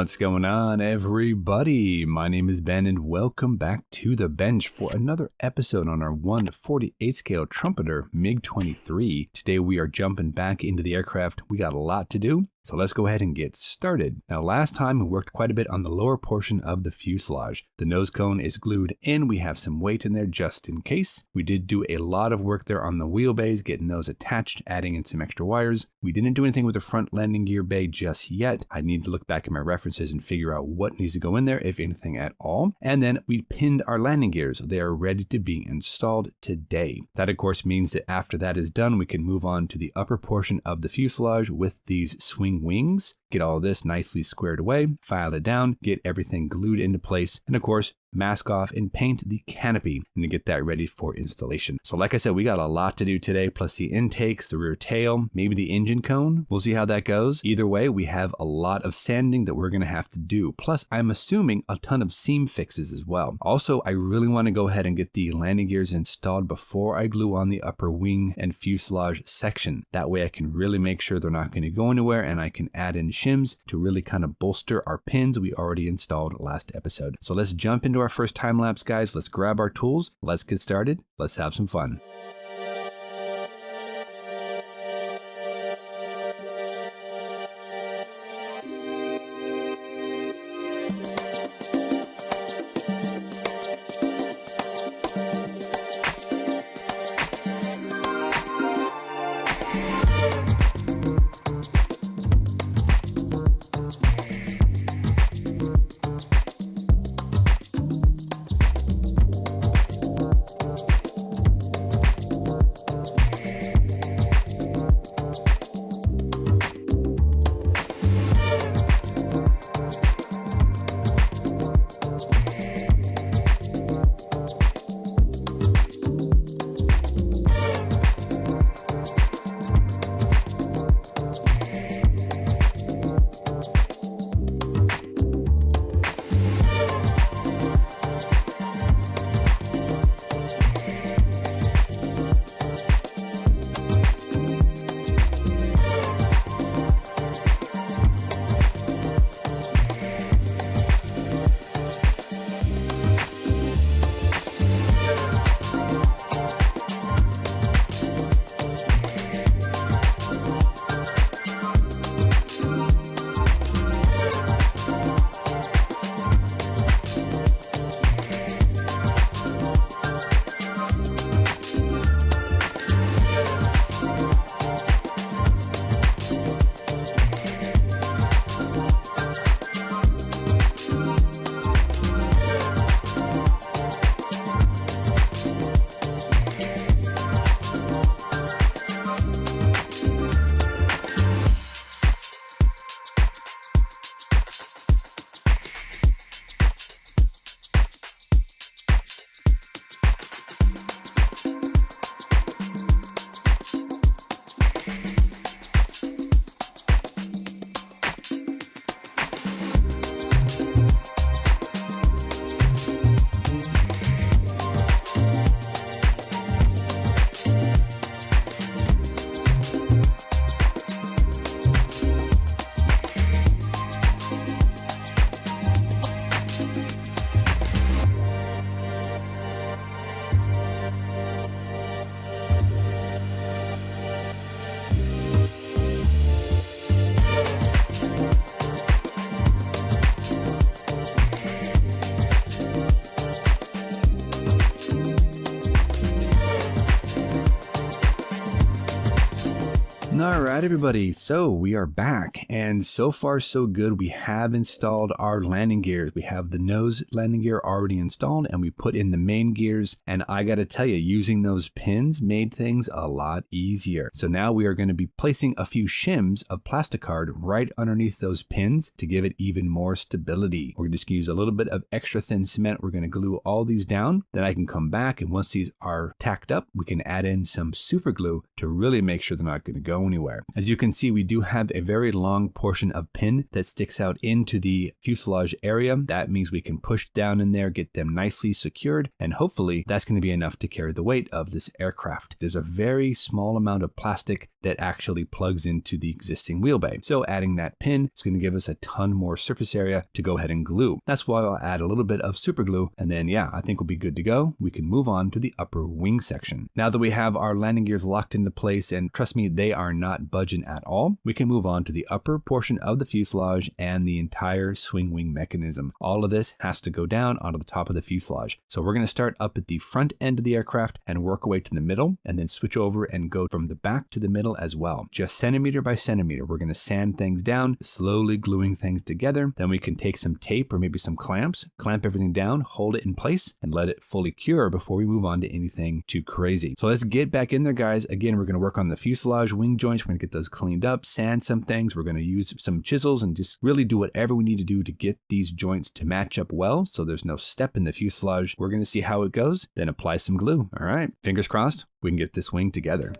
What's going on, everybody? My name is Ben, and welcome back to the bench for another episode on our 1/48 scale Trumpeter MiG-23. Today we are jumping back into the aircraft. We got a lot to do, so let's go ahead and get started. Now, last time we worked quite a bit on the lower portion of the fuselage. The nose cone is glued in. We have some weight in there just in case. We did do a lot of work there on the wheelbase, getting those attached, adding in some extra wires. We didn't do anything with the front landing gear bay just yet. I need to look back at my references and figure out what needs to go in there, if anything at all. And then we pinned our landing gears. They are ready to be installed today. That, of course, means that after that is done, we can move on to the upper portion of the fuselage with these swing wings. Get all of this nicely squared away, file it down, get everything glued into place, and of course, mask off and paint the canopy and to get that ready for installation. So like I said, we got a lot to do today, plus the intakes, the rear tail, maybe the engine cone. We'll see how that goes. Either way, we have a lot of sanding that we're going to have to do. Plus, I'm assuming a ton of seam fixes as well. Also, I really want to go ahead and get the landing gears installed before I glue on the upper wing and fuselage section. That way I can really make sure they're not going to go anywhere, and I can add in shims to really kind of bolster our pins we already installed last episode. So let's jump into our first time lapse, guys. Let's grab our tools. Let's get started. Let's have some fun. Alright everybody, so we are back, and so far so good. We have installed our landing gears. We have the nose landing gear already installed, and we put in the main gears, and I gotta tell you, using those pins made things a lot easier. So now we are going to be placing a few shims of plastic card right underneath those pins to give it even more stability. We're just going to use a little bit of extra thin cement. We're going to glue all these down, then I can come back, and once these are tacked up, we can add in some super glue to really make sure they're not going to go anywhere. there. As you can see, we do have a very long portion of pin that sticks out into the fuselage area. That means we can push down in there, get them nicely secured, and hopefully that's going to be enough to carry the weight of this aircraft. There's a very small amount of plastic that actually plugs into the existing wheel bay. So adding that pin is going to give us a ton more surface area to go ahead and glue. That's why I'll add a little bit of super glue, and then yeah, I think we'll be good to go. We can move on to the upper wing section. Now that we have our landing gears locked into place, and trust me, they are not budging at all, we can move on to the upper portion of the fuselage and the entire swing wing mechanism. All of this has to go down onto the top of the fuselage. So we're going to start up at the front end of the aircraft and work our way to the middle, and then switch over and go from the back to the middle as well. Just centimeter by centimeter, we're going to sand things down, slowly gluing things together. Then we can take some tape or maybe some clamps, clamp everything down, hold it in place, and let it fully cure before we move on to anything too crazy. So let's get back in there, guys. Again, we're going to work on the fuselage wing joints. We're going to get those cleaned up, sand some things. We're going to use some chisels and just really do whatever we need to do to get these joints to match up well so there's no step in the fuselage. We're going to see how it goes, then apply some glue. All right, fingers crossed, we can get this wing together.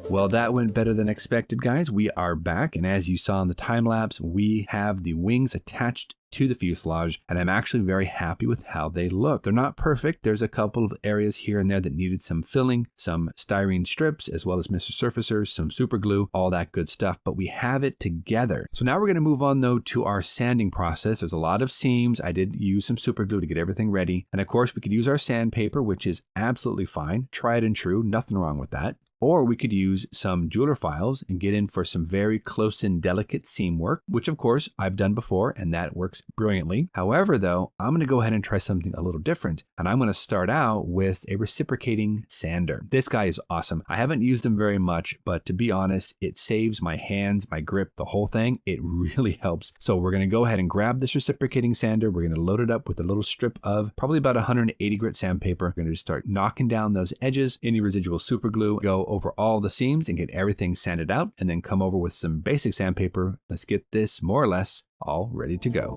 Well, that went better than expected, guys. We are back, and as you saw in the time lapse, we have the wings attached to the fuselage, and I'm actually very happy with how they look. They're not perfect. There's a couple of areas here and there that needed some filling, some styrene strips, as well as Mr. Surfacers, some super glue, all that good stuff, but we have it together. So now we're going to move on though to our sanding process. There's a lot of seams. I did use some super glue to get everything ready. And of course we could use our sandpaper, which is absolutely fine. Tried and true, nothing wrong with that. or we could use some jeweler files and get in for some very close and delicate seam work, which of course I've done before and that works brilliantly. However, though, I'm going to go ahead and try something a little different, and I'm going to start out with a reciprocating sander. This guy is awesome. I haven't used him very much, but to be honest, it saves my hands, my grip, the whole thing. It really helps. So we're going to go ahead and grab this reciprocating sander. We're going to load it up with a little strip of probably about 180 grit sandpaper. We're going to just start knocking down those edges, any residual super glue, go over all the seams and get everything sanded out, and then come over with some basic sandpaper. Let's get this more or less all ready to go.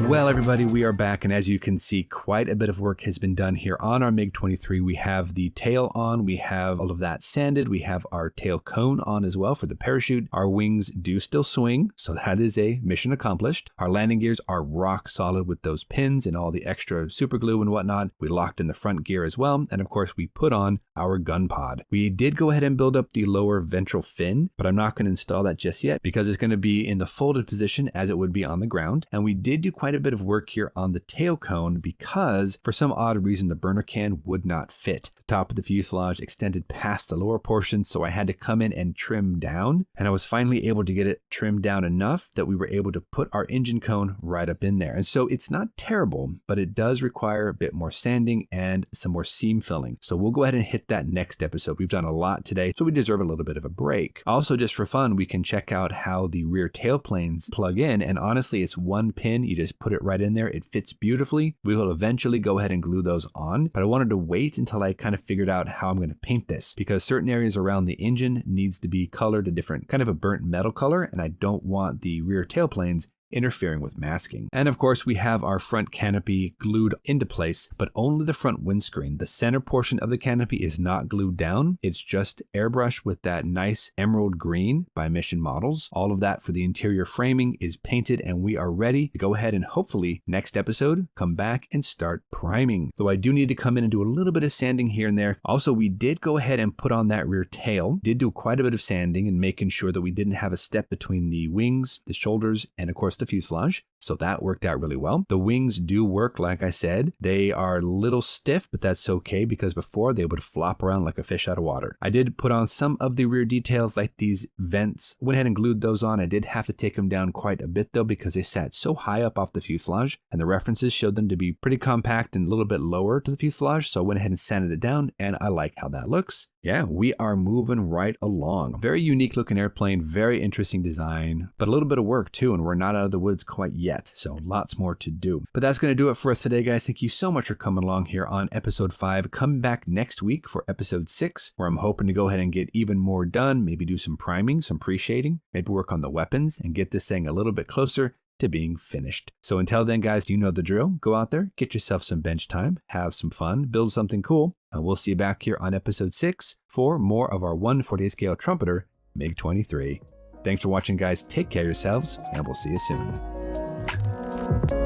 Well, everybody, we are back, and as you can see, quite a bit of work has been done here on our MiG-23. We have the tail on, we have all of that sanded, we have our tail cone on as well for the parachute. Our wings do still swing, so that is a mission accomplished. Our landing gears are rock solid with those pins and all the extra super glue and whatnot. We locked in the front gear as well, and of course we put on our gun pod. We did go ahead and build up the lower ventral fin, but I'm not going to install that just yet because it's going to be in the folded position as it would be on the ground. And we did do quite a bit of work here on the tail cone because for some odd reason the burner can would not fit. The top of the fuselage extended past the lower portion, so I had to come in and trim down, and I was finally able to get it trimmed down enough that we were able to put our engine cone right up in there. And so it's not terrible, but it does require a bit more sanding and some more seam filling. So we'll go ahead and hit that next episode. We've done a lot today, so we deserve a little bit of a break. Also, just for fun, we can check out how the rear tail planes plug in, and honestly, it's one pin. You just put it right in there. It fits beautifully. We will eventually go ahead and glue those on, but I wanted to wait until I kind of figured out how I'm going to paint this because certain areas around the engine needs to be colored a different kind of a burnt metal color, and I don't want the rear tail planes interfering with masking. And of course, we have our front canopy glued into place, but only the front windscreen. The center portion of the canopy is not glued down. It's just airbrushed with that nice emerald green by Mission Models. All of that for the interior framing is painted, and we are ready to go ahead and hopefully next episode come back and start priming. Though I do need to come in and do a little bit of sanding here and there. Also, we did go ahead and put on that rear tail. Did do quite a bit of sanding and making sure that we didn't have a step between the wings, the shoulders, and of course the the fuselage, so that worked out really well. The wings do work, like I said. They are a little stiff, but that's okay because before they would flop around like a fish out of water. I did put on some of the rear details like these vents. Went ahead and glued those on. I did have to take them down quite a bit though because they sat so high up off the fuselage, and the references showed them to be pretty compact and a little bit lower to the fuselage, so I went ahead and sanded it down, and I like how that looks. Yeah, we are moving right along. Very unique looking airplane, very interesting design, but a little bit of work too, and we're not out of the woods quite yet, so lots more to do. But that's going to do it for us today, guys. Thank you so much for coming along here on episode 5. Come back next week for episode 6, where I'm hoping to go ahead and get even more done, maybe do some priming, some pre-shading, maybe work on the weapons, and get this thing a little bit closer to being finished. So until then, guys, you know the drill. Go out there, get yourself some bench time, have some fun, build something cool, and we'll see you back here on episode 6 for more of our 1/48 scale trumpeter MiG-23. Thanks for watching, guys. Take care of yourselves, and we'll see you soon.